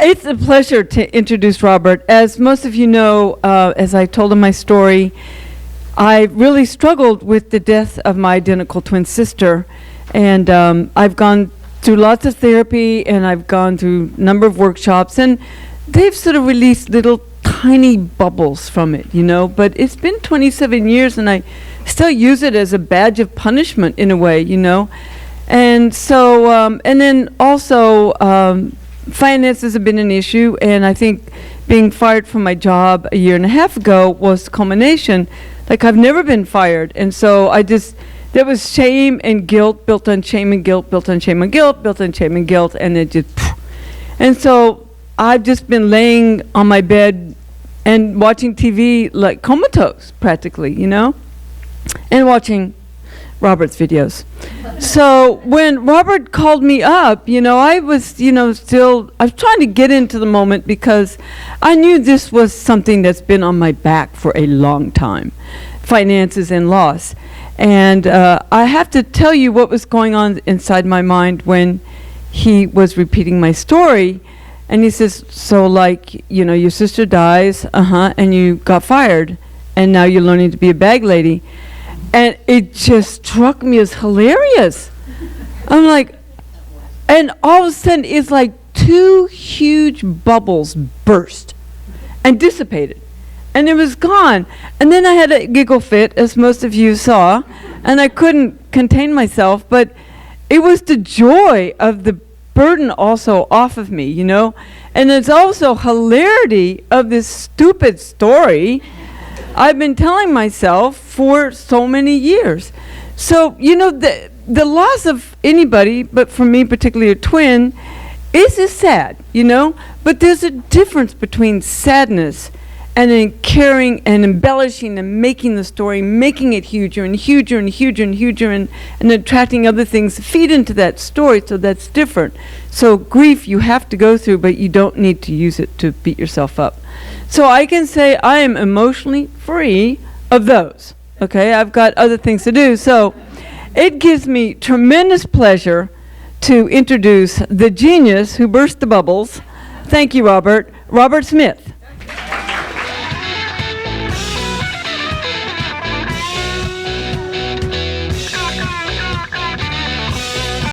It's a pleasure to introduce Robert. As most of you know, as I told him my story, I really struggled with the death of my identical twin sister. And I've gone through lots of therapy, and I've gone through a number of workshops, and they've sort of released little tiny bubbles from it, but it's been 27 years, and I still use it as a badge of punishment in a way, And so, and then also, finances have been an issue, and I think being fired from my job a year and a half ago was culmination. Like, I've never been fired, and so there was shame and guilt built on shame and guilt, built on shame and guilt, built on shame and guilt, and it just, and so I've just been laying on my bed and watching TV like comatose, practically, and watching Robert's videos. So when Robert called me up, I was, I was trying to get into the moment because I knew this was something that's been on my back for a long time, finances and loss. And I have to tell you what was going on inside my mind when he was repeating my story. And he says, so like, your sister dies, and you got fired, and now you're learning to be a bag lady. And it just struck me as hilarious. I'm like, and all of a sudden it's like two huge bubbles burst and dissipated. And it was gone. And then I had a giggle fit, as most of you saw, and I couldn't contain myself, but it was the joy of the burden also off of me, And it's also hilarity of this stupid story I've been telling myself for so many years. So, the loss of anybody, but for me particularly a twin, is sad, But there's a difference between sadness and then caring and embellishing and making the story, making it huger and huger and huger and huger, and attracting other things to feed into that story, so that's different. So grief you have to go through, but you don't need to use it to beat yourself up. So I can say I am emotionally free of those, okay? I've got other things to do. So it gives me tremendous pleasure to introduce the genius who burst the bubbles. Thank you, Robert. Robert Smith.